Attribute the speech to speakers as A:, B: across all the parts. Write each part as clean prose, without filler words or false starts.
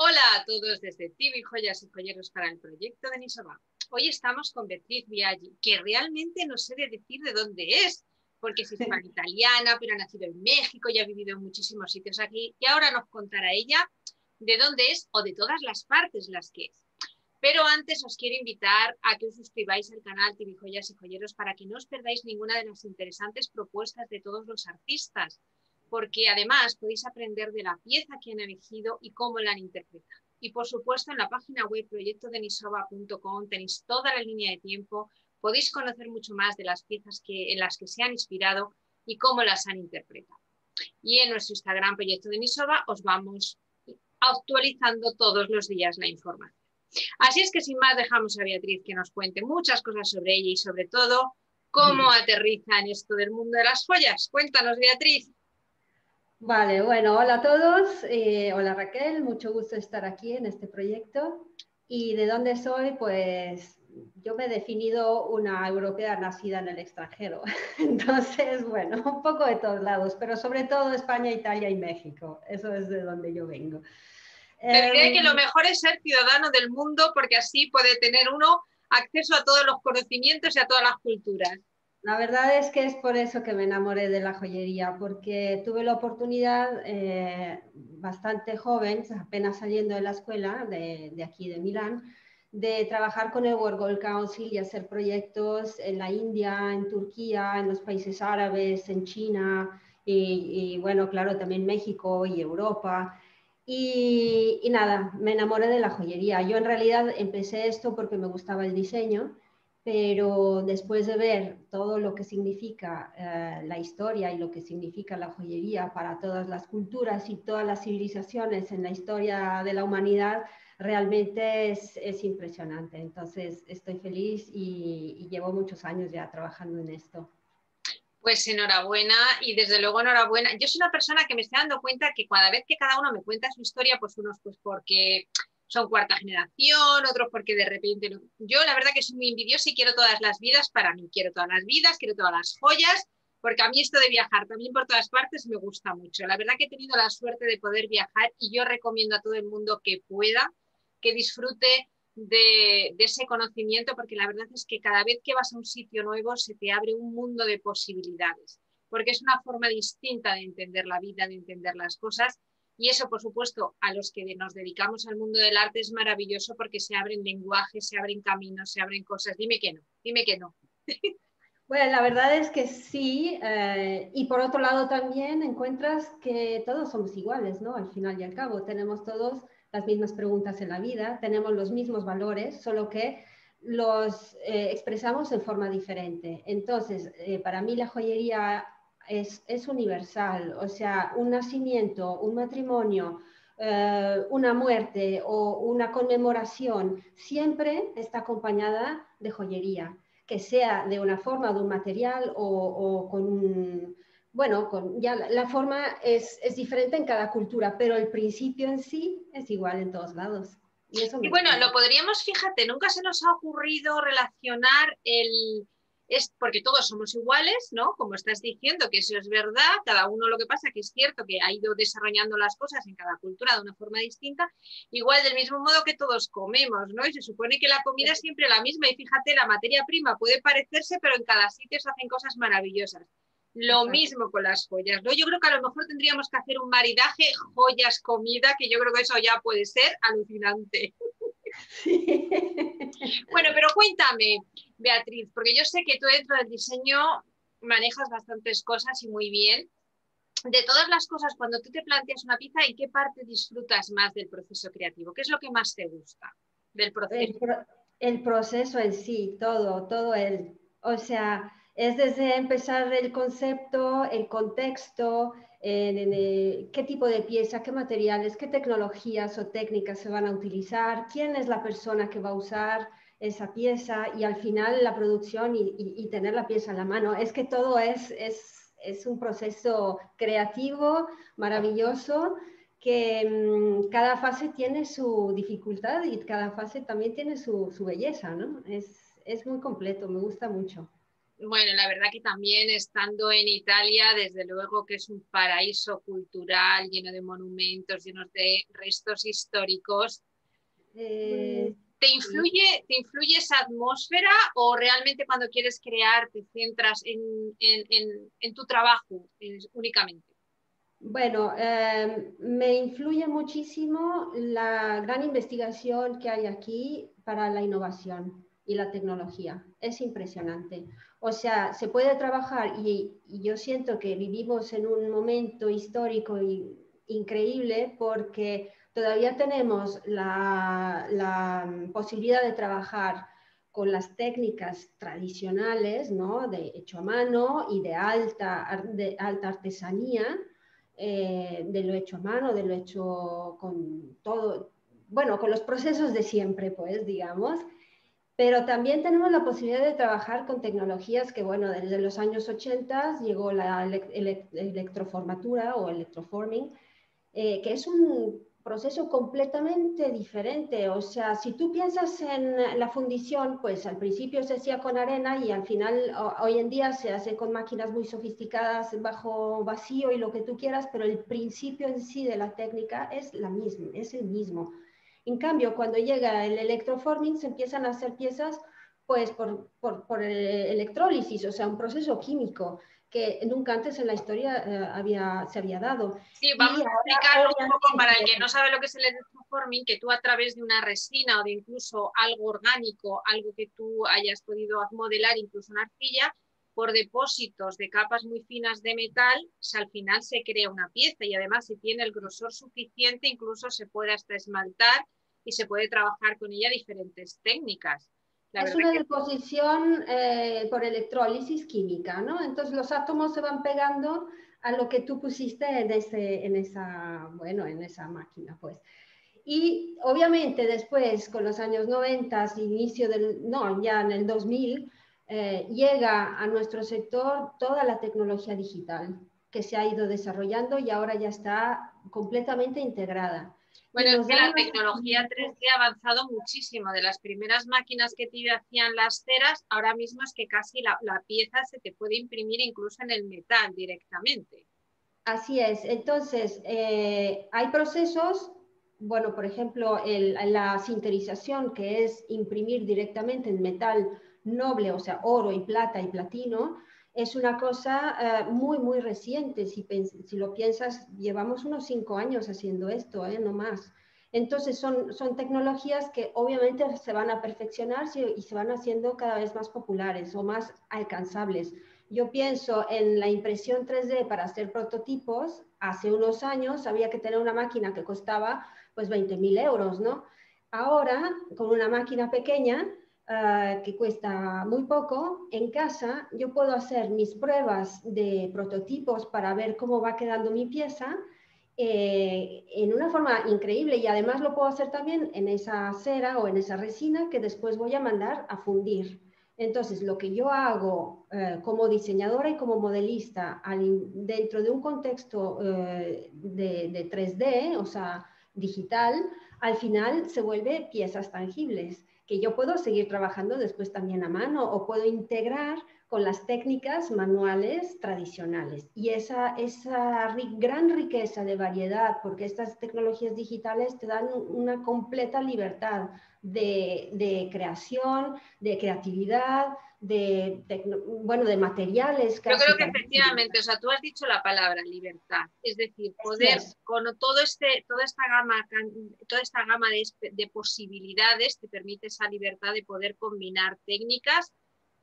A: Hola a todos desde TV Joyas y Joyeros para el proyecto de Nisoba. Hoy estamos con Beatriz Biaggi, que realmente no sé de decir de dónde es, porque es hispano-italiana, pero ha nacido en México y ha vivido en muchísimos sitios aquí, y ahora nos contará ella de dónde es o de todas las partes las que es. Pero antes os quiero invitar a que os suscribáis al canal TV Joyas y Joyeros para que no os perdáis ninguna de las interesantes propuestas de todos los artistas, porque además podéis aprender de la pieza que han elegido y cómo la han interpretado. Y por supuesto en la página web proyectodenisoba.com tenéis toda la línea de tiempo, podéis conocer mucho más de las piezas en las que se han inspirado y cómo las han interpretado. Y en nuestro Instagram Proyecto de Nisoba os vamos actualizando todos los días la información. Así es que sin más dejamos a Beatriz que nos cuente muchas cosas sobre ella y sobre todo cómo aterriza en esto del mundo de las joyas. Cuéntanos, Beatriz.
B: Vale, bueno, hola a todos, hola Raquel, mucho gusto estar aquí en este proyecto. ¿Y de dónde soy? Pues yo me he definido una europea nacida en el extranjero, entonces, bueno, un poco de todos lados, pero sobre todo España, Italia y México, eso es de donde yo vengo.
A: Te diré que lo mejor es ser ciudadano del mundo porque así puede tener uno acceso a todos los conocimientos y a todas las culturas.
B: La verdad es que es por eso que me enamoré de la joyería, porque tuve la oportunidad bastante joven, apenas saliendo de la escuela de aquí de Milán, de trabajar con el World Gold Council y hacer proyectos en la India, en Turquía, en los países árabes, en China y bueno, claro, también México y Europa. Y nada, me enamoré de la joyería. Yo en realidad empecé esto porque me gustaba el diseño, pero después de ver todo lo que significa la historia y lo que significa la joyería para todas las culturas y todas las civilizaciones en la historia de la humanidad, realmente es impresionante. Entonces estoy feliz y llevo muchos años ya trabajando en esto.
A: Pues enhorabuena y desde luego enhorabuena. Yo soy una persona que me estoy dando cuenta que cada vez que cada uno me cuenta su historia, pues unos pues porque son cuarta generación, otros porque de repente... Yo la verdad que soy muy envidiosa y quiero todas las vidas para mí. Quiero todas las vidas, quiero todas las joyas, porque a mí esto de viajar también por todas partes me gusta mucho. La verdad que he tenido la suerte de poder viajar y yo recomiendo a todo el mundo que pueda, que disfrute de ese conocimiento, porque la verdad es que cada vez que vas a un sitio nuevo se te abre un mundo de posibilidades, porque es una forma distinta de entender la vida, de entender las cosas, y eso, por supuesto, a los que nos dedicamos al mundo del arte es maravilloso porque se abren lenguajes, se abren caminos, se abren cosas. Dime que no, dime que no.
B: Bueno, la verdad es que sí, y por otro lado también encuentras que todos somos iguales, ¿no? Al final y al cabo, tenemos todos las mismas preguntas en la vida, tenemos los mismos valores, solo que los expresamos en forma diferente. Entonces, para mí la joyería es universal, o sea, un nacimiento, un matrimonio, una muerte o una conmemoración, siempre está acompañada de joyería, que sea de una forma, de un material o con un... Bueno, ya la forma es diferente en cada cultura, pero el principio en sí es igual en todos lados. Y eso
A: Y
B: me
A: bueno,
B: encanta.
A: lo podríamos, fíjate, nunca se nos ha ocurrido relacionar porque todos somos iguales, ¿no? Como estás diciendo, que eso es verdad, cada uno lo que pasa, que es cierto que ha ido desarrollando las cosas en cada cultura de una forma distinta, igual del mismo modo que todos comemos, ¿no? Y se supone que la comida es siempre la misma y fíjate, la materia prima puede parecerse, pero en cada sitio se hacen cosas maravillosas. Lo
B: Exacto.
A: mismo con las joyas, ¿no? Yo creo que a lo mejor tendríamos que hacer un maridaje joyas-comida, que yo creo que eso ya puede ser alucinante.
B: Sí.
A: Bueno, pero cuéntame, Beatriz, porque yo sé que tú dentro del diseño manejas bastantes cosas y muy bien. De todas las cosas, cuando tú te planteas una pieza, ¿en qué parte disfrutas más del proceso creativo? ¿Qué es lo que más te gusta del proceso?
B: El proceso en sí, todo el, o sea, es desde empezar el concepto, el contexto, qué tipo de pieza, qué materiales, qué tecnologías o técnicas se van a utilizar, quién es la persona que va a usar esa pieza y al final la producción y tener la pieza en la mano. Es que todo es un proceso creativo, maravilloso, que cada fase tiene su dificultad y cada fase también tiene su belleza, ¿no? Es muy completo, me gusta mucho.
A: Bueno, la verdad que también estando en Italia, desde luego que es un paraíso cultural lleno de monumentos, llenos de restos históricos.
B: Eh, sí.
A: Te influye esa atmósfera o realmente cuando quieres crear te centras en tu trabajo únicamente?
B: Bueno, me influye muchísimo la gran investigación que hay aquí para la innovación y la tecnología. Es impresionante. O sea, se puede trabajar y yo siento que vivimos en un momento histórico increíble porque todavía tenemos la posibilidad de trabajar con las técnicas tradicionales, ¿no? De hecho a mano y de alta artesanía, de lo hecho a mano, de lo hecho con todo, bueno, con los procesos de siempre, pues, digamos. Pero también tenemos la posibilidad de trabajar con tecnologías que, bueno, desde los años 80 llegó la electroformatura o electroforming, que es un proceso completamente diferente. O sea, si tú piensas en la fundición, pues al principio se hacía con arena y al final, hoy en día se hace con máquinas muy sofisticadas bajo vacío y lo que tú quieras, pero el principio en sí de la técnica es la misma, es el mismo. En cambio, cuando llega el electroforming, se empiezan a hacer piezas pues por electrólisis, o sea, un proceso químico que nunca antes en la historia se había dado.
A: Sí, vamos
B: Y
A: a
B: ahora,
A: explicarlo un poco para el
B: obviamente,
A: que no sabe lo que es el electroforming, que tú a través de una resina o de incluso algo orgánico, algo que tú hayas podido modelar, incluso una arcilla, por depósitos de capas muy finas de metal, al final se crea una pieza y además si tiene el grosor suficiente, incluso se puede hasta esmaltar y se puede trabajar con ella diferentes técnicas. La
B: es
A: verdad
B: una
A: que
B: deposición por electrólisis química, ¿no? Entonces los átomos se van pegando a lo que tú pusiste en esa máquina, pues. Y obviamente después, con los años 90, inicio no, ya en el 2000, llega a nuestro sector toda la tecnología digital que se ha ido desarrollando y ahora ya está completamente integrada. Y
A: bueno, es
B: nos
A: que
B: da
A: la
B: una
A: tecnología 3D ha avanzado muchísimo. De las primeras máquinas que te hacían las ceras, ahora mismo es que casi la pieza se te puede imprimir incluso en el metal directamente.
B: Así es. Entonces, hay procesos, bueno, por ejemplo, la sinterización, que es imprimir directamente en metal noble, o sea, oro y plata y platino, es una cosa muy, muy reciente. Si lo piensas, llevamos unos 5 años haciendo esto, no más. Entonces, son tecnologías que obviamente se van a perfeccionar y se van haciendo cada vez más populares o más alcanzables. Yo pienso en la impresión 3D para hacer prototipos. Hace unos años había que tener una máquina que costaba pues 20.000 euros, ¿no? Ahora, con una máquina pequeña que cuesta muy poco, en casa yo puedo hacer mis pruebas de prototipos para ver cómo va quedando mi pieza en una forma increíble y además lo puedo hacer también en esa cera o en esa resina que después voy a mandar a fundir. Entonces, lo que yo hago como diseñadora y como modelista dentro de un contexto de 3D, o sea, digital, al final se vuelve piezas tangibles que yo puedo seguir trabajando después también a mano o puedo integrar con las técnicas manuales tradicionales. Y esa gran riqueza de variedad, porque estas tecnologías digitales te dan una completa libertad de creación, de creatividad, bueno, de materiales
A: Yo creo
B: casi
A: que
B: también.
A: efectivamente, o sea, tú has dicho la palabra libertad, es decir,
B: Así
A: poder
B: es.
A: con toda esta gama de posibilidades te permite esa libertad de poder combinar técnicas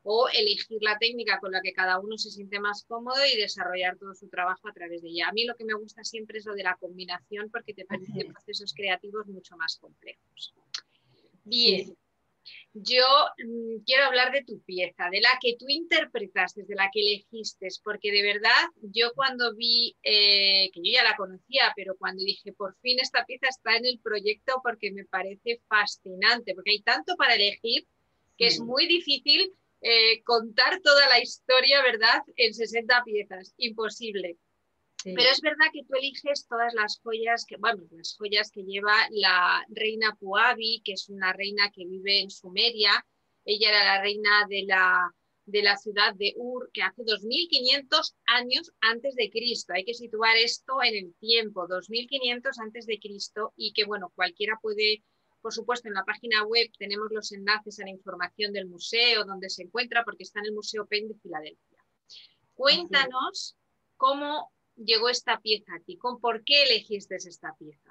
A: o elegir la técnica con la que cada uno se siente más cómodo y desarrollar todo su trabajo a través de ella. A mí lo que me gusta siempre es lo de la combinación porque te
B: Así
A: permite
B: es.
A: procesos creativos mucho más complejos.
B: Sí,
A: Bien,
B: sí.
A: yo quiero hablar de tu pieza, de la que tú interpretaste, de la que elegiste, porque de verdad yo cuando vi, que yo ya la conocía, pero cuando dije, por fin esta pieza está en el proyecto porque me parece fascinante, porque hay tanto para elegir que es
B: Sí,
A: muy difícil contar toda la historia, ¿verdad?, en 60 piezas, imposible. Pero
B: sí.
A: es verdad que tú eliges todas las joyas que, bueno, las joyas que lleva la reina Puabi, que es una reina que vive en Sumeria. Ella era la reina de la ciudad de Ur, que hace 2500 años antes de Cristo. Hay que situar esto en el tiempo, 2500 antes de Cristo, y que, bueno, cualquiera puede, por supuesto, en la página web tenemos los enlaces a la información del museo, donde se encuentra, porque está en el Museo Penn de Filadelfia. Cuéntanos cómo llegó esta pieza a ti, ¿por qué elegiste esta pieza?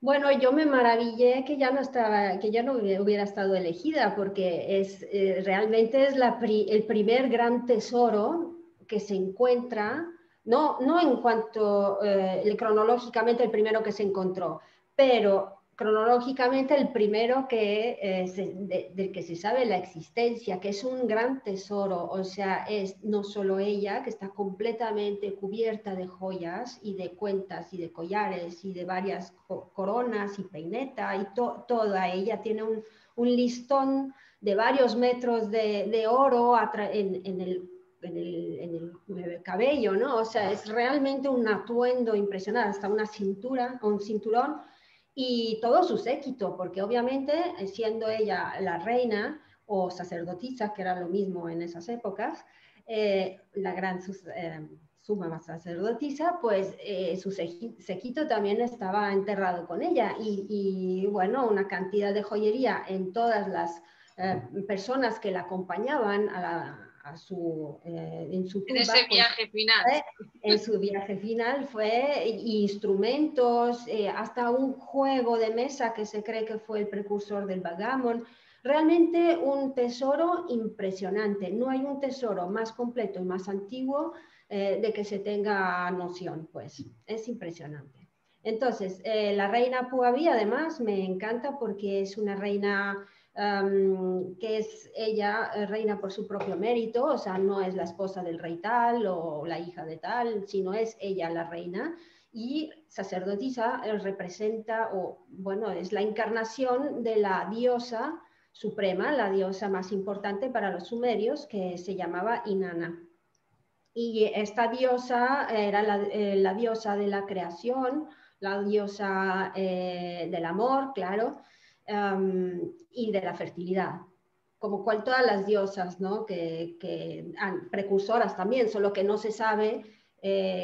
B: Bueno, yo me maravillé que ya no estaba, que ya no hubiera estado elegida, porque realmente es el primer gran tesoro que se encuentra, no en cuanto cronológicamente el primero que se encontró, pero cronológicamente el primero del que se sabe la existencia, que es un gran tesoro. O sea, es no solo ella, que está completamente cubierta de joyas y de cuentas y de collares y de varias coronas y peineta, y toda ella tiene un listón de varios metros de oro en el cabello, ¿no? O sea, es realmente un atuendo impresionante, hasta una cintura, un cinturón, y todo su séquito, porque obviamente, siendo ella la reina o sacerdotisa, que era lo mismo en esas épocas, la gran suma sacerdotisa, pues su séquito también estaba enterrado con ella, y bueno, una cantidad de joyería en todas las personas que la acompañaban en su tumba.
A: En ese viaje final.
B: En su viaje final fue instrumentos, hasta un juego de mesa que se cree que fue el precursor del backgammon. Realmente un tesoro impresionante. No hay un tesoro más completo y más antiguo de que se tenga noción, pues. Es impresionante. Entonces, la reina Puabi además me encanta porque es una reina que es ella reina por su propio mérito, o sea, no es la esposa del rey tal o la hija de tal, sino es ella la reina, y sacerdotisa representa, o bueno, es la encarnación de la diosa suprema, la diosa más importante para los sumerios, que se llamaba Inanna. Y esta diosa era la diosa de la creación, la diosa del amor, claro, y de la fertilidad, como cual todas las diosas, ¿no? que precursoras también, solo que no se sabe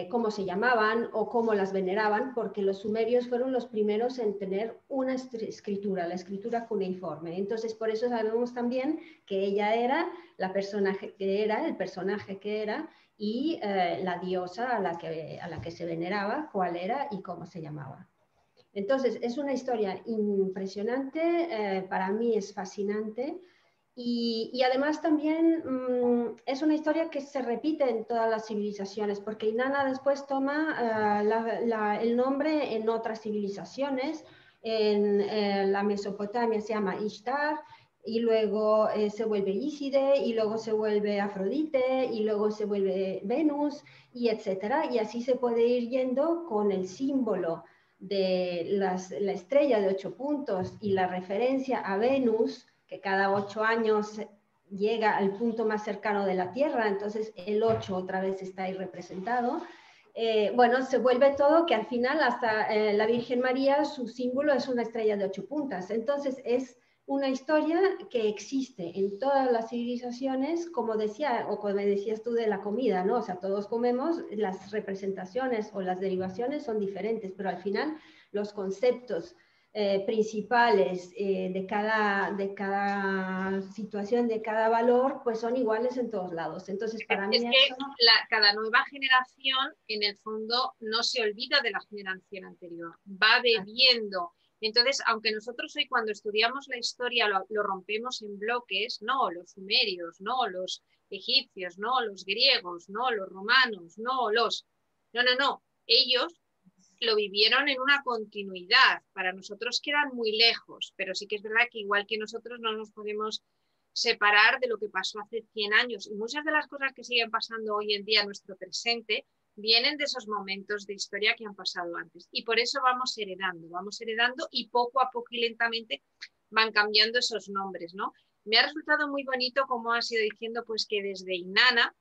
B: cómo se llamaban o cómo las veneraban, porque los sumerios fueron los primeros en tener una escritura, la escritura cuneiforme. Entonces, por eso sabemos también que ella era el personaje que era, y la diosa a la que se veneraba, cuál era y cómo se llamaba. Entonces, es una historia impresionante, para mí es fascinante, y además también es una historia que se repite en todas las civilizaciones, porque Inanna después toma el nombre en otras civilizaciones. En la Mesopotamia se llama Ishtar, y luego se vuelve Íside, y luego se vuelve Afrodite, y luego se vuelve Venus, y etcétera. Y así se puede ir yendo con el símbolo de la estrella de 8 puntos y la referencia a Venus, que cada 8 años llega al punto más cercano de la Tierra, entonces el 8 otra vez está ahí representado. Bueno, se vuelve todo que al final hasta la Virgen María, su símbolo es una estrella de 8 puntas. Entonces es una historia que existe en todas las civilizaciones, como decía, o como decías tú de la comida, ¿no? O sea, todos comemos, las representaciones o las derivaciones son diferentes, pero al final los conceptos principales de cada situación, de cada valor, pues son iguales en todos lados. Entonces, para mí
A: es que cada nueva generación, en el fondo, no se olvida de la generación anterior, va bebiendo. Entonces, aunque nosotros hoy cuando estudiamos la historia lo rompemos en bloques, no, los sumerios, no, los egipcios, no, los griegos, no, los romanos, no, no, ellos lo vivieron en una continuidad, para nosotros quedan muy lejos, pero sí que es verdad que igual que nosotros no nos podemos separar de lo que pasó hace 100 años, y muchas de las cosas que siguen pasando hoy en día en nuestro presente vienen de esos momentos de historia que han pasado antes, y por eso vamos heredando y poco a poco y lentamente van cambiando esos nombres, ¿no? Me ha resultado muy bonito como has ido diciendo, pues que desde Inanna,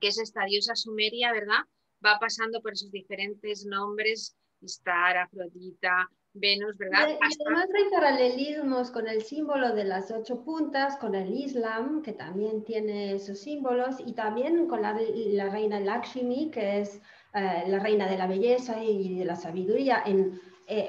A: que es esta diosa sumeria, ¿verdad?, va pasando por esos diferentes nombres, Ishtar, Afrodita, Venus, ¿verdad?
B: Y además hay paralelismos con el símbolo de las 8 puntas, con el Islam, que también tiene esos símbolos, y también con la reina Lakshmi, que es la reina de la belleza y de la sabiduría,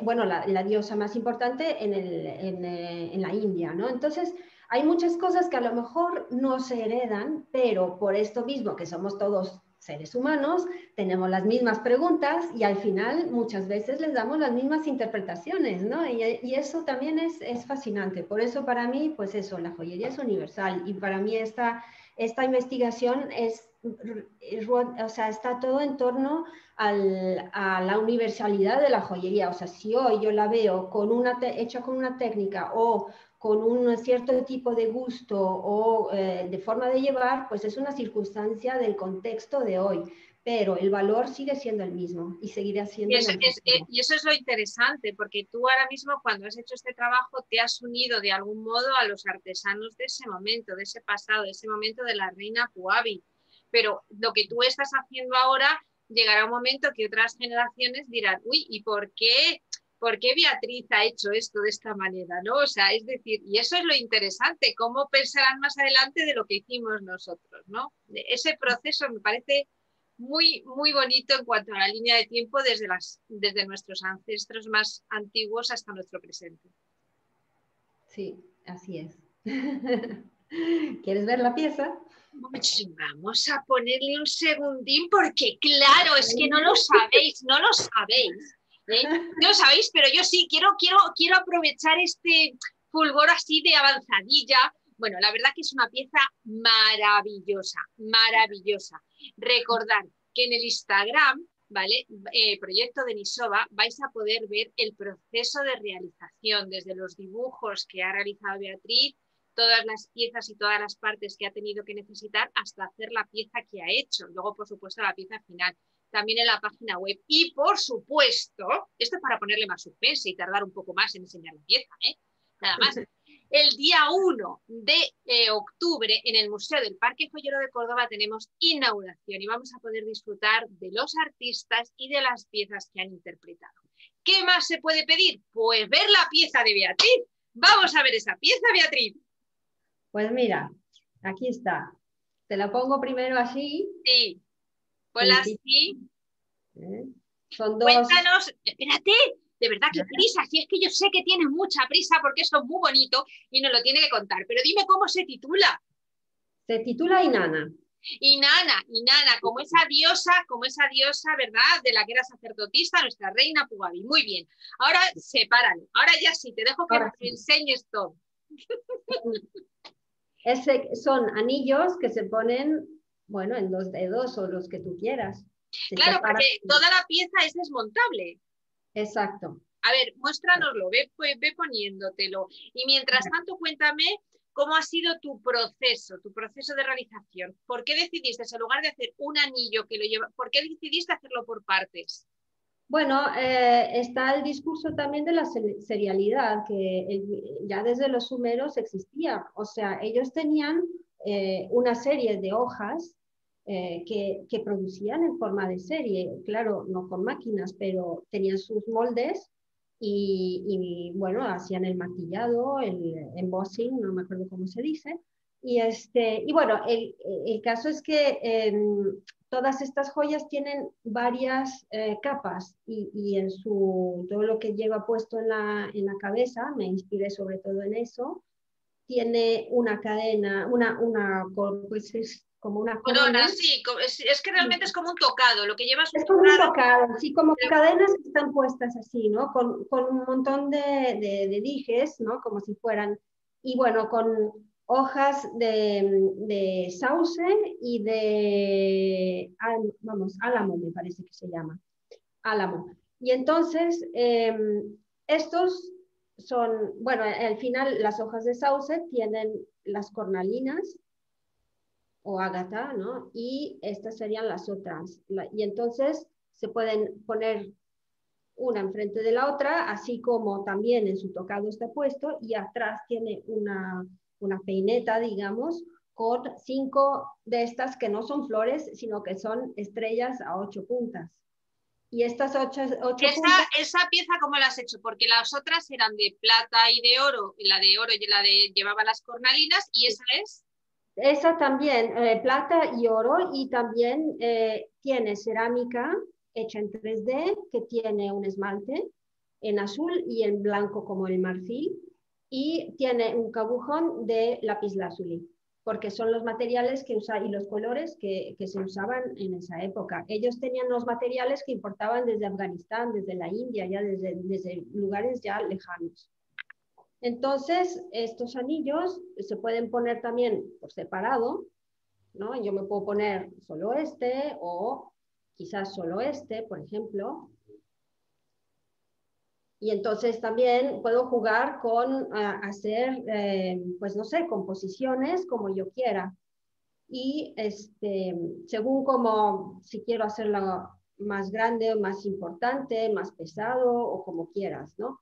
B: bueno, la diosa más importante en la India, ¿no? Entonces, hay muchas cosas que a lo mejor no se heredan, pero por esto mismo que somos todos seres humanos, tenemos las mismas preguntas y al final muchas veces les damos las mismas interpretaciones, ¿no? Y eso también es fascinante. Por eso para mí, pues eso, la joyería es universal y para mí esta investigación o sea, está todo en torno a la universalidad de la joyería. O sea, si hoy yo la veo hecha con una técnica o con un cierto tipo de gusto o de forma de llevar, pues es una circunstancia del contexto de hoy, pero el valor sigue siendo el mismo y seguirá siendo en el futuro.
A: Y eso es lo interesante, porque tú ahora mismo cuando has hecho este trabajo te has unido de algún modo a los artesanos de ese momento, de ese pasado, de ese momento de la reina Puabi. Pero lo que tú estás haciendo ahora, llegará un momento que otras generaciones dirán, uy, ¿y por qué Beatriz ha hecho esto de esta manera? ¿No? O sea, es decir, y eso es lo interesante, cómo pensarán más adelante de lo que hicimos nosotros, ¿no? Ese proceso me parece muy, muy bonito en cuanto a la línea de tiempo desde nuestros ancestros más antiguos hasta nuestro presente.
B: Sí, así es. ¿Quieres ver la pieza?
A: Vamos a ponerle un segundín porque claro, es que no lo sabéis, no lo sabéis. No lo sabéis, pero yo sí, quiero aprovechar este fulgor así de avanzadilla. Bueno, la verdad que es una pieza maravillosa, maravillosa. Recordad que en el Instagram, ¿vale? Proyecto Denisova, vais a poder ver el proceso de realización, desde los dibujos que ha realizado Beatriz, todas las piezas y todas las partes que ha tenido que necesitar hasta hacer la pieza que ha hecho. Luego, por supuesto, la pieza final. También en la página web. Y, por supuesto, esto es para ponerle más suspense y tardar un poco más en enseñar la pieza, ¿eh? Nada más. El día 1 de octubre en el Museo del Parque Joyero de Córdoba tenemos inauguración y vamos a poder disfrutar de los artistas y de las piezas que han interpretado. ¿Qué más se puede pedir? Pues ver la pieza de Beatriz. Vamos a ver esa pieza, Beatriz.
B: Pues mira, aquí está. Te la pongo primero así.
A: Sí, ponla así.
B: Son dos.
A: Cuéntanos, espérate, de verdad qué prisa, si es que yo sé que tienes mucha prisa porque eso es muy bonito y nos lo tiene que contar, pero dime cómo se titula.
B: Se titula Inanna.
A: Inanna, como esa diosa, ¿verdad? De la que era sacerdotisa, nuestra reina Pugabi. Muy bien, ahora sepáralo, ahora ya sí, te dejo que me enseñes todo.
B: Son anillos que se ponen, bueno, en los dedos o los que tú quieras.
A: Claro, porque toda la pieza es desmontable.
B: Exacto.
A: A ver, muéstranoslo, ve poniéndotelo. Y mientras tanto, cuéntame cómo ha sido tu proceso de realización. ¿Por qué decidiste, en lugar de hacer un anillo que lo lleva, por qué decidiste hacerlo por partes?
B: Bueno, está el discurso también de la serialidad, que ya desde los sumeros existía. O sea, ellos tenían una serie de hojas que producían en forma de serie. Claro, no con máquinas, pero tenían sus moldes y bueno, hacían el maquillado, el embossing, no me acuerdo cómo se dice. Y bueno, el caso es que todas estas joyas tienen varias capas y en todo lo que lleva puesto en la cabeza, me inspiré sobre todo en eso, tiene una cadena, pues es como una corona.
A: Sí, es que realmente es como un tocado, lo que llevas
B: es como un tocado, sí, como cadenas que están puestas así, ¿no? Con un montón de dijes, ¿no? Como si fueran, y bueno, con hojas de sauce y álamo me parece que se llama, álamo. Y entonces, estos son, bueno, al final las hojas de sauce tienen las cornalinas o ágata, ¿no? Y estas serían las otras. Y entonces se pueden poner una enfrente de la otra, así como también en su tocado está puesto, y atrás tiene una peineta, digamos, con 5 de estas que no son flores, sino que son estrellas a 8 puntas. Y estas ocho puntas...
A: Esa pieza, ¿cómo la has hecho? Porque las otras eran de plata y de oro, y la de oro y la de llevaba las cornalinas, y esa es...
B: Esa también, plata y oro, y también tiene cerámica hecha en 3D, que tiene un esmalte en azul y en blanco como el marfil, y tiene un cabujón de lapislázuli, porque son los materiales que usa, y los colores que se usaban en esa época. Ellos tenían los materiales que importaban desde Afganistán, desde la India, ya desde lugares ya lejanos. Entonces, estos anillos se pueden poner también por separado, ¿no? Yo me puedo poner solo este o quizás solo este, por ejemplo. Y entonces también puedo jugar con hacer, pues no sé, composiciones como yo quiera. Y según como, si quiero hacerlo más grande o más importante, más pesado o como quieras, ¿no?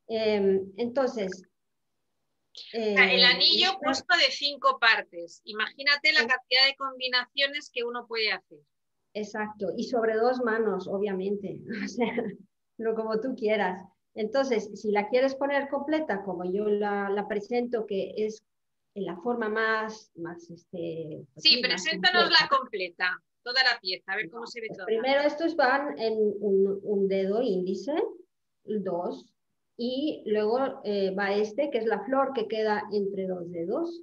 B: Entonces,
A: El anillo puesto de 5 partes. Imagínate la cantidad de combinaciones que uno puede hacer.
B: Exacto, y sobre 2 manos, obviamente, o sea, lo como tú quieras. Entonces, si la quieres poner completa, como yo la presento, que es en la forma más pues
A: sí,
B: sí, más
A: preséntanos
B: completa.
A: la completa, toda la pieza, a ver cómo se ve
B: Pues
A: toda.
B: primero estos van en un dedo índice, 2, y luego va este, que es la flor que queda entre 2 dedos,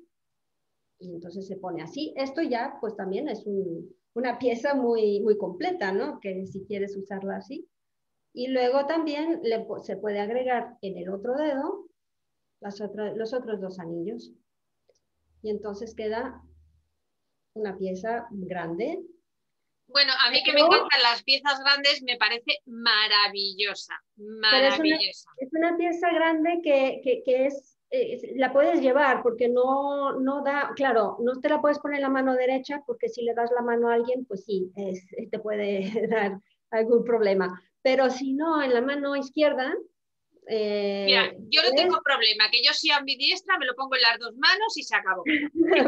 B: y entonces se pone así. Esto ya, pues también es una pieza muy completa, ¿no? Que si quieres usarla así. Y luego también se puede agregar en el otro dedo los otros 2 anillos. Y entonces queda una pieza grande.
A: Bueno, a mí que me
B: Pero,
A: encantan las piezas grandes, me parece maravillosa,
B: pero
A: maravillosa.
B: es una pieza grande que la puedes llevar porque no da, claro, no te la puedes poner en la mano derecha porque si le das la mano a alguien, pues sí, te puede dar algún problema. Pero si no, en la mano izquierda,
A: Mira, yo no
B: ¿ves?
A: tengo problema, que yo soy ambidiestra, me lo pongo en las 2 manos y se acabó.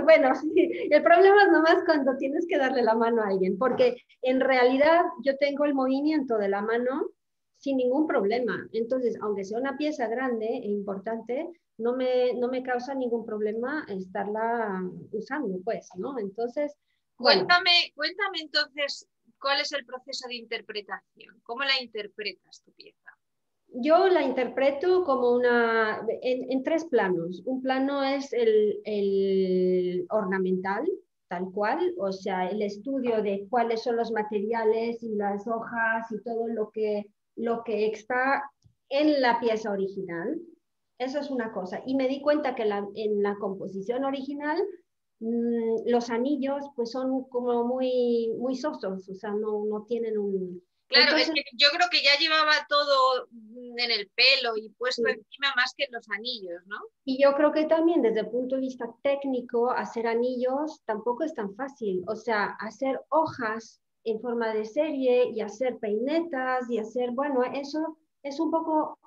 B: Bueno, sí, el problema es nomás cuando tienes que darle la mano a alguien, porque en realidad yo tengo el movimiento de la mano sin ningún problema. Entonces, aunque sea una pieza grande e importante, no me causa ningún problema estarla usando, pues, ¿no? Entonces, bueno,
A: Cuéntame entonces cuál es el proceso de interpretación, cómo la interpretas tu pieza.
B: yo la interpreto como en 3 planos. Un plano es el ornamental, tal cual, o sea, el estudio de cuáles son los materiales y las hojas y todo lo que está en la pieza original. Eso es una cosa. Y me di cuenta que en la composición original los anillos pues son como muy sosos, o sea, no tienen un...
A: Claro, es
B: Entonces,
A: que yo creo que ya llevaba todo en el pelo y puesto
B: sí.
A: encima más que en los anillos, ¿no?
B: Y yo creo que también desde el punto de vista técnico, hacer anillos tampoco es tan fácil. O sea, hacer hojas en forma de serie y hacer peinetas y hacer, bueno, eso es un poco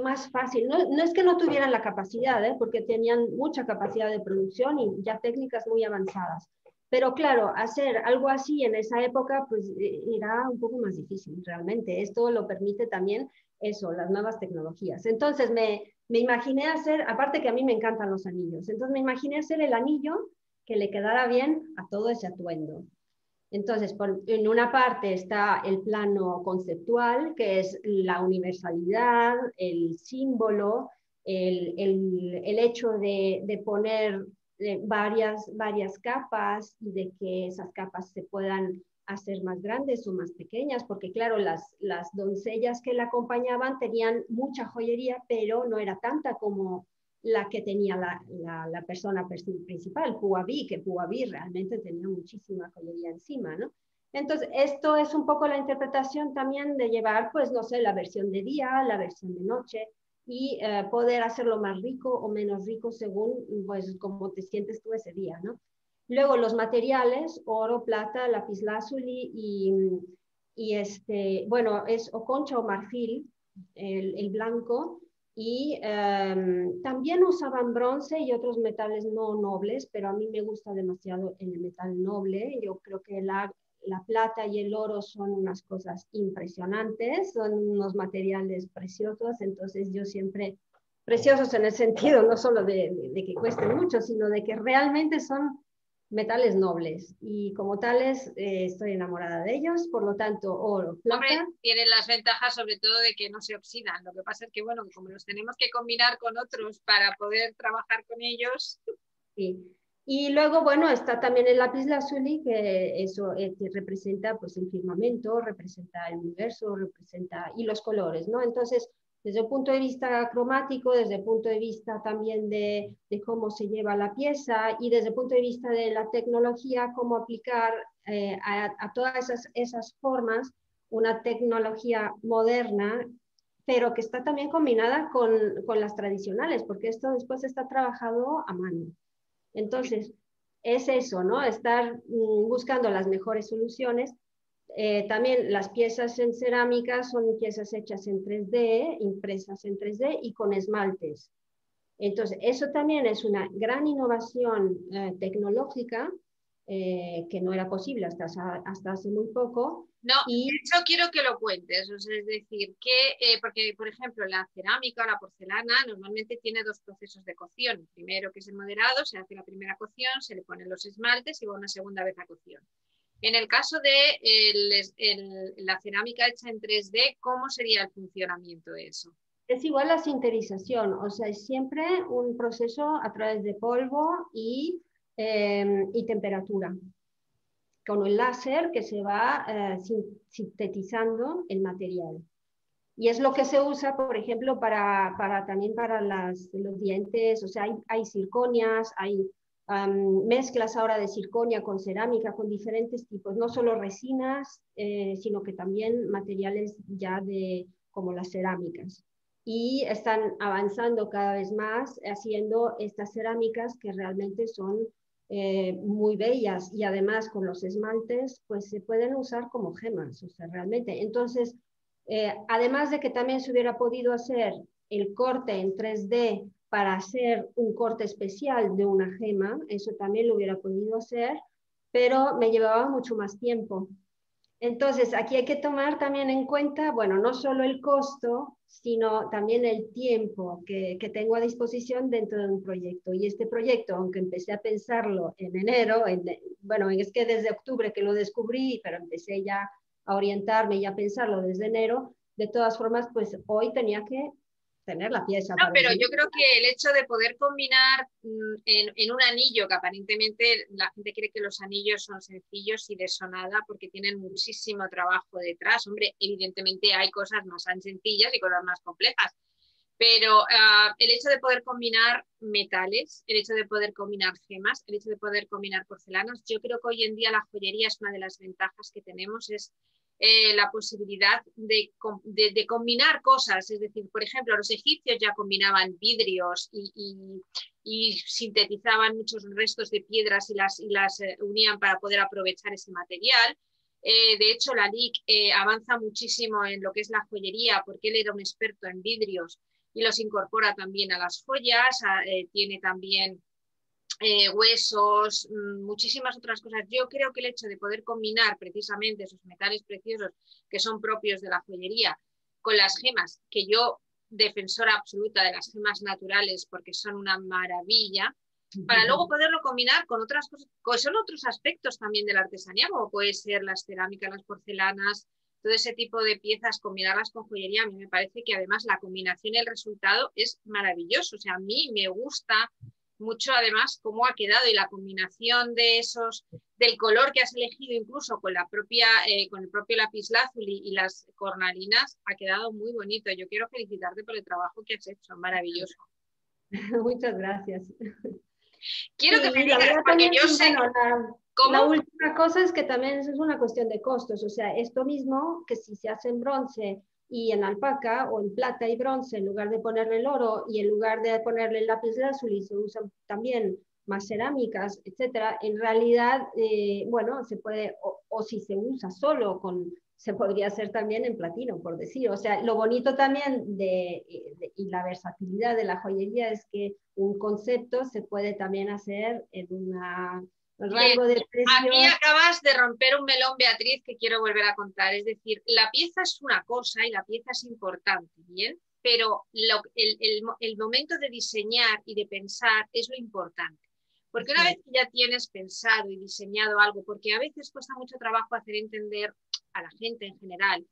B: más fácil. No es que no tuvieran la capacidad, porque tenían mucha capacidad de producción y ya técnicas muy avanzadas. Pero claro, hacer algo así en esa época, pues era un poco más difícil, realmente. Esto lo permite también eso, las nuevas tecnologías. Entonces me imaginé hacer, aparte que a mí me encantan los anillos, entonces me imaginé hacer el anillo que le quedara bien a todo ese atuendo. Entonces, en una parte está el plano conceptual, que es la universalidad, el símbolo, el hecho de poner varias capas y de que esas capas se puedan hacer más grandes o más pequeñas, porque claro, las doncellas que la acompañaban tenían mucha joyería, pero no era tanta como la que tenía la persona principal, Puabi, que Puabi realmente tenía muchísima joyería encima, ¿no? Entonces, esto es un poco la interpretación también de llevar, pues, no sé, la versión de día, la versión de noche, y poder hacerlo más rico o menos rico según, pues, cómo te sientes tú ese día, ¿no? Luego, los materiales, oro, plata, lapislázuli bueno, es o concha o marfil, el blanco, y también usaban bronce y otros metales no nobles, pero a mí me gusta demasiado el metal noble. Yo creo que la plata y el oro son unas cosas impresionantes, son unos materiales preciosos, entonces yo siempre, preciosos en el sentido no solo de que cuesten mucho, sino de que realmente son metales nobles y como tales estoy enamorada de ellos, por lo tanto oro, plata.
A: Hombre, tienen las ventajas sobre todo de que no se oxidan, lo que pasa es que bueno, como los tenemos que combinar con otros para poder trabajar con ellos.
B: Sí. Y luego, bueno, está también el lapislázuli, que eso que representa pues el firmamento, representa el universo, representa, y los colores, ¿no? Entonces, desde el punto de vista cromático, desde el punto de vista también de cómo se lleva la pieza y desde el punto de vista de la tecnología, cómo aplicar a todas esas formas una tecnología moderna, pero que está también combinada con las tradicionales, porque esto después está trabajado a mano. Entonces, es eso, ¿no? Estar buscando las mejores soluciones. También las piezas en cerámica son piezas hechas en 3D, impresas en 3D y con esmaltes. Entonces, eso también es una gran innovación tecnológica que no era posible hasta hace muy poco.
A: No,
B: Y
A: de hecho quiero que lo cuentes, o sea, es decir, que, porque por ejemplo la cerámica o la porcelana normalmente tiene dos procesos de cocción. Primero, que es el moderado, se hace la primera cocción, se le ponen los esmaltes y va una segunda vez a cocción. En el caso de la cerámica hecha en 3D, ¿cómo sería el funcionamiento de eso?
B: es igual a sinterización, o sea, es siempre un proceso a través de polvo y temperatura, con el láser que se va sintetizando el material. Y es lo que se usa, por ejemplo, también para los dientes, o sea, hay circonias, hay mezclas ahora de circonia con cerámica, con diferentes tipos, no solo resinas, sino que también materiales ya como las cerámicas. Y están avanzando cada vez más haciendo estas cerámicas que realmente son muy bellas y además con los esmaltes pues se pueden usar como gemas, o sea, realmente. Entonces, además de que también se hubiera podido hacer el corte en 3D para hacer un corte especial de una gema, eso también lo hubiera podido hacer, pero me llevaba mucho más tiempo. Entonces, aquí hay que tomar también en cuenta, bueno, no solo el costo, sino también el tiempo que tengo a disposición dentro de un proyecto. Y este proyecto, aunque empecé a pensarlo en enero, bueno, es que desde octubre que lo descubrí, pero empecé ya a orientarme y a pensarlo desde enero, de todas formas, pues hoy tenía que tener la pieza
A: No,
B: para
A: pero yo
B: imprimir.
A: creo que el hecho de poder combinar en un anillo, que aparentemente la gente cree que los anillos son sencillos y de eso nada, porque tienen muchísimo trabajo detrás. Hombre, evidentemente hay cosas más sencillas y cosas más complejas, pero el hecho de poder combinar metales, el hecho de poder combinar gemas, el hecho de poder combinar porcelanas, yo creo que hoy en día la joyería es una de las ventajas que tenemos, es la posibilidad de combinar cosas. Es decir, por ejemplo, los egipcios ya combinaban vidrios y sintetizaban muchos restos de piedras y las unían para poder aprovechar ese material. De hecho, Lalique avanza muchísimo en lo que es la joyería porque él era un experto en vidrios y los incorpora también a las joyas, tiene también huesos, muchísimas otras cosas. Yo creo que el hecho de poder combinar precisamente esos metales preciosos que son propios de la joyería con las gemas, que yo defensora absoluta de las gemas naturales porque son una maravilla, para luego poderlo combinar con otras cosas, que son otros aspectos también de la artesanía, como puede ser las cerámicas, las porcelanas, todo ese tipo de piezas, combinarlas con joyería, a mí me parece que además la combinación y el resultado es maravilloso. O sea, a mí me gusta mucho además cómo ha quedado y la combinación de esos, del color que has elegido incluso con, con el propio lapislázuli y las cornalinas, ha quedado muy bonito. Yo quiero felicitarte por el trabajo que has hecho, maravilloso.
B: Muchas gracias.
A: Quiero que me
B: Sí, la
A: digas,
B: verdad
A: porque
B: también,
A: yo sé
B: bueno, la
A: cómo.
B: última cosa es que también es una cuestión de costos, o sea, esto mismo que si se hace en bronce y en alpaca o en plata y bronce, en lugar de ponerle el oro y en lugar de ponerle el lápiz lazuli, se usan también más cerámicas, etcétera, en realidad, bueno, se puede, o si se usa solo se podría hacer también en platino, por decir. O sea, lo bonito también y la versatilidad de la joyería es que un concepto se puede también hacer El
A: Bien,
B: rango de
A: aquí
B: precios.
A: acabas de romper un melón, Beatriz, que quiero volver a contar. Es decir, la pieza es una cosa y la pieza es importante, ¿bien? Pero el momento de diseñar y de pensar es lo importante. Porque una vez que ya tienes pensado y diseñado algo, porque a veces cuesta mucho trabajo hacer entender a la gente en general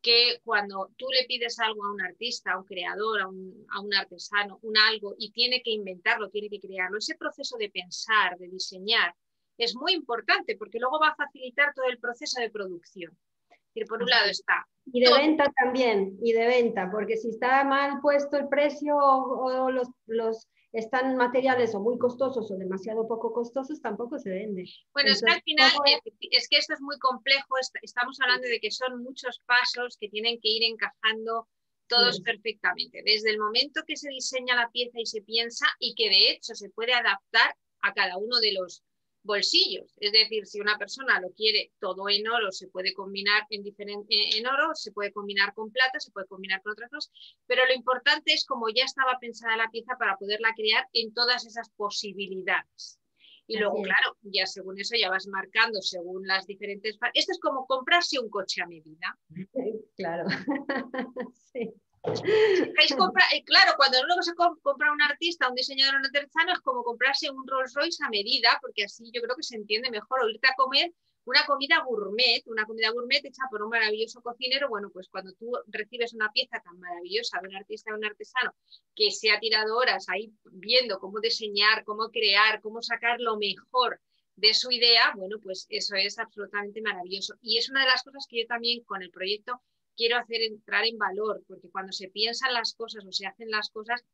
A: que cuando tú le pides algo a un artista, a un creador, a un artesano, un algo, y tiene que inventarlo, tiene que crearlo, ese proceso de pensar, de diseñar, es muy importante porque luego va a facilitar todo el proceso de producción. Es decir, por un lado está
B: Y de
A: todo.
B: venta también, y de venta, porque si está mal puesto el precio o los están materiales o muy costosos o demasiado poco costosos, tampoco se vende.
A: Bueno, es que al
B: Entonces,
A: final,
B: ¿cómo es?
A: es que esto es muy complejo, estamos hablando de que son muchos pasos que tienen que ir encajando todos
B: Sí,
A: perfectamente, desde el momento que se diseña la pieza y se piensa y que de hecho se puede adaptar a cada uno de los bolsillos. Es decir, si una persona lo quiere todo en oro, se puede combinar en oro, se puede combinar con plata, se puede combinar con otras cosas, pero lo importante es como ya estaba pensada la pieza para poderla crear en todas esas posibilidades. Y luego,
B: así es.
A: claro, ya según eso ya vas marcando según las diferentes... Esto es como comprarse un coche a medida.
B: Claro. Sí.
A: Claro, cuando uno se compra un artista, un diseñador, un artesano, es como comprarse un Rolls Royce a medida, porque así yo creo que se entiende mejor. O irte a comer una comida gourmet hecha por un maravilloso cocinero. Bueno, pues cuando tú recibes una pieza tan maravillosa de un artista o un artesano que se ha tirado horas ahí viendo cómo diseñar, cómo crear, cómo sacar lo mejor de su idea, bueno, pues eso es absolutamente maravilloso. Y es una de las cosas que yo también con el proyecto quiero hacer entrar en valor, porque cuando se piensan las cosas o se hacen las cosas,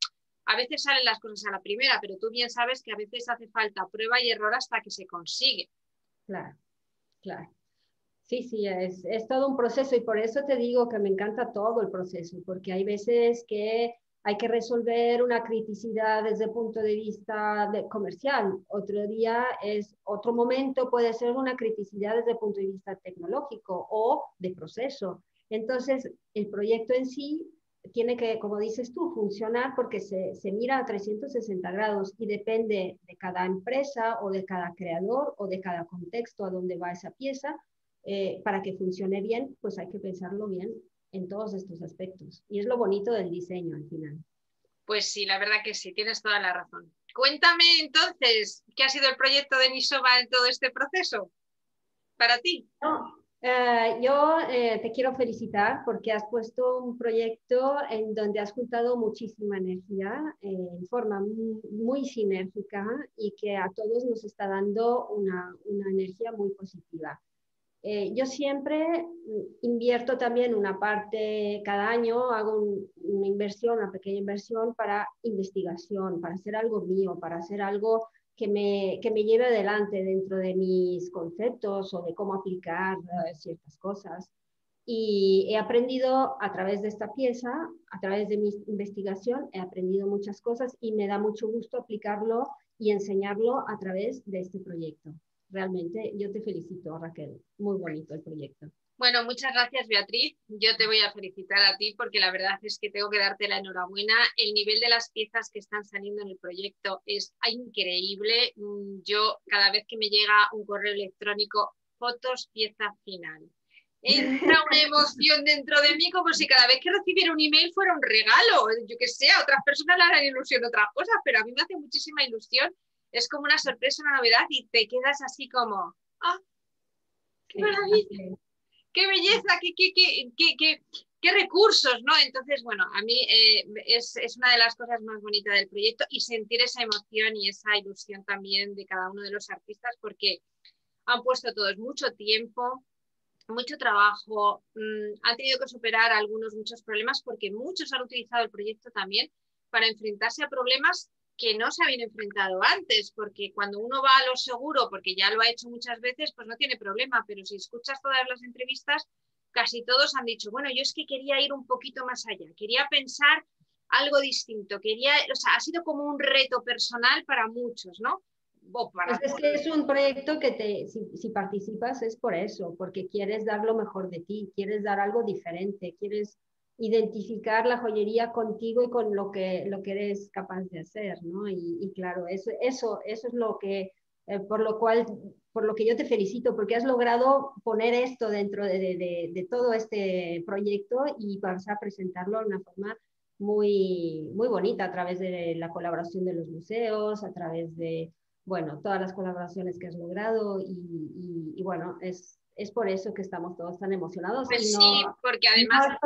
A: a veces salen las cosas a la primera, pero tú bien sabes que a veces hace falta prueba y error hasta que se consigue.
B: Claro, claro. Sí, sí, es todo un proceso y por eso te digo que me encanta todo el proceso, porque hay veces que hay que resolver una criticidad desde el punto de vista comercial, otro día es otro momento, puede ser una criticidad desde el punto de vista tecnológico o de proceso. Entonces, el proyecto en sí tiene que, como dices tú, funcionar porque se mira a 360 grados y depende de cada empresa o de cada creador o de cada contexto a donde va esa pieza. Para que funcione bien, pues hay que pensarlo bien en todos estos aspectos. Y es lo bonito del diseño al final.
A: Pues sí, la verdad que sí, tienes toda la razón. Cuéntame entonces, ¿qué ha sido el proyecto de Nisova en todo este proceso para ti?
B: No, yo te quiero felicitar porque has puesto un proyecto en donde has juntado muchísima energía en forma muy sinérgica y que a todos nos está dando una energía muy positiva. Yo siempre invierto también una parte, cada año hago una inversión, una pequeña inversión para investigación, para hacer algo mío, para hacer algo que me lleve adelante dentro de mis conceptos o de cómo aplicar ciertas cosas. Y he aprendido a través de esta pieza, a través de mi investigación, he aprendido muchas cosas y me da mucho gusto aplicarlo y enseñarlo a través de este proyecto. Realmente yo te felicito, Raquel. Muy bonito el proyecto.
A: Bueno, muchas gracias, Beatriz. Yo te voy a felicitar a ti porque la verdad es que tengo que darte la enhorabuena. El nivel de las piezas que están saliendo en el proyecto es increíble. Yo, cada vez que me llega un correo electrónico, fotos, pieza final, entra una emoción dentro de mí como si cada vez que recibiera un email fuera un regalo. Yo que sé, a otras personas le harán ilusión otras cosas, pero a mí me hace muchísima ilusión. Es como una sorpresa, una novedad y te quedas así como, ¡ah, qué
B: Sí,
A: maravilla!
B: así es.
A: ¡Qué belleza! ¡Qué recursos! ¿No? Entonces, bueno, a mí es una de las cosas más bonitas del proyecto y sentir esa emoción y esa ilusión también de cada uno de los artistas porque han puesto todos mucho tiempo, mucho trabajo, han tenido que superar muchos problemas porque muchos han utilizado el proyecto también para enfrentarse a problemas que no se habían enfrentado antes, porque cuando uno va a lo seguro, porque ya lo ha hecho muchas veces, pues no tiene problema, pero si escuchas todas las entrevistas, casi todos han dicho, bueno, yo es que quería ir un poquito más allá, quería pensar algo distinto, o sea, ha sido como un reto personal para muchos, ¿no? O
B: Pues
A: para,
B: es que es un proyecto que si participas es por eso, porque quieres dar lo mejor de ti, quieres dar algo diferente, quieres identificar la joyería contigo y con lo que eres capaz de hacer, ¿no? Y claro, eso es lo que por lo que yo te felicito, porque has logrado poner esto dentro de todo este proyecto y vas a presentarlo de una forma muy bonita a través de la colaboración de los museos, a través de, bueno, todas las colaboraciones que has logrado y bueno, es por eso que estamos todos tan emocionados y
A: Pues sí, porque además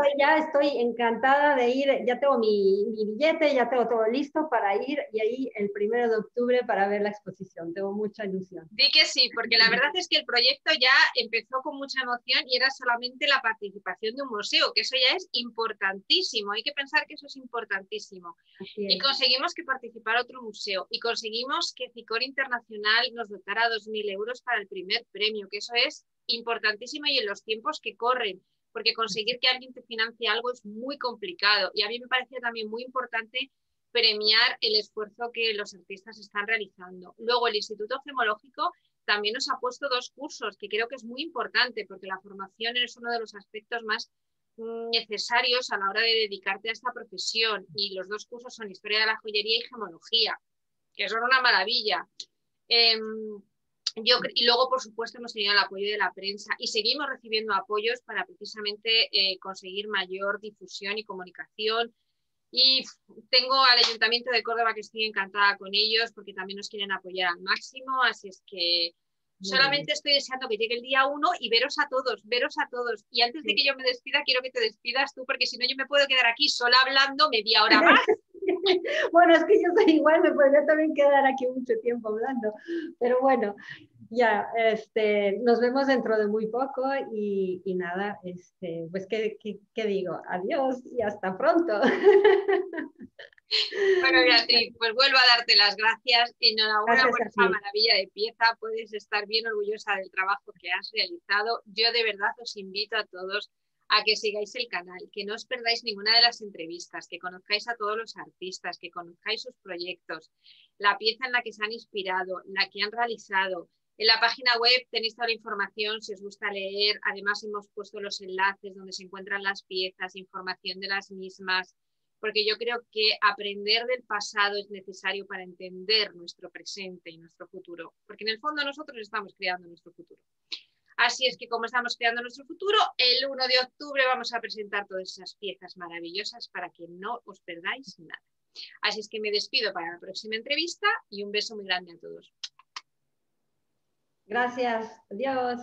B: estoy encantada de ir, ya tengo mi billete, ya tengo todo listo para ir y ahí el 1 de octubre para ver la exposición, tengo mucha ilusión.
A: di que sí, porque la verdad es que el proyecto ya empezó con mucha emoción y era solamente la participación de un museo, que eso ya es importantísimo, hay que pensar que eso es importantísimo. Y conseguimos que participara otro museo y conseguimos que CICOR Internacional nos dotara 2.000 euros para el primer premio, que eso es importantísimo y en los tiempos que corren, porque conseguir que alguien te financie algo es muy complicado y a mí me parecía también muy importante premiar el esfuerzo que los artistas están realizando. Luego el Instituto Oftalmológico también nos ha puesto 2 cursos, que creo que es muy importante, porque la formación es uno de los aspectos más necesarios a la hora de dedicarte a esta profesión. Y los 2 cursos son Historia de la Joyería y Gemología, que son una maravilla. Y luego, por supuesto, hemos tenido el apoyo de la prensa y seguimos recibiendo apoyos para precisamente conseguir mayor difusión y comunicación. Y tengo al Ayuntamiento de Córdoba que estoy encantada con ellos porque también nos quieren apoyar al máximo, así es que solamente estoy deseando que llegue el día 1 y veros a todos. Y antes de que yo me despida, quiero que te despidas tú, porque si no yo me puedo quedar aquí sola hablando media hora más.
B: Bueno, es que yo soy igual, me podría también quedar aquí mucho tiempo hablando, pero bueno, ya, nos vemos dentro de muy poco y nada, pues ¿qué digo? Adiós y hasta pronto.
A: Bueno, Beatriz, pues vuelvo a darte las gracias. Enhorabuena por esa maravilla de pieza. Puedes estar bien orgullosa del trabajo que has realizado. Yo de verdad os invito a todos a que sigáis el canal, que no os perdáis ninguna de las entrevistas, que conozcáis a todos los artistas, que conozcáis sus proyectos, la pieza en la que se han inspirado, la que han realizado. En la página web tenéis toda la información si os gusta leer. Además hemos puesto los enlaces donde se encuentran las piezas, información de las mismas, porque yo creo que aprender del pasado es necesario para entender nuestro presente y nuestro futuro, porque en el fondo nosotros estamos creando nuestro futuro. Así es que como estamos creando nuestro futuro, el 1 de octubre vamos a presentar todas esas piezas maravillosas para que no os perdáis nada. Así es que me despido para la próxima entrevista y un beso muy grande a todos.
B: Gracias, adiós.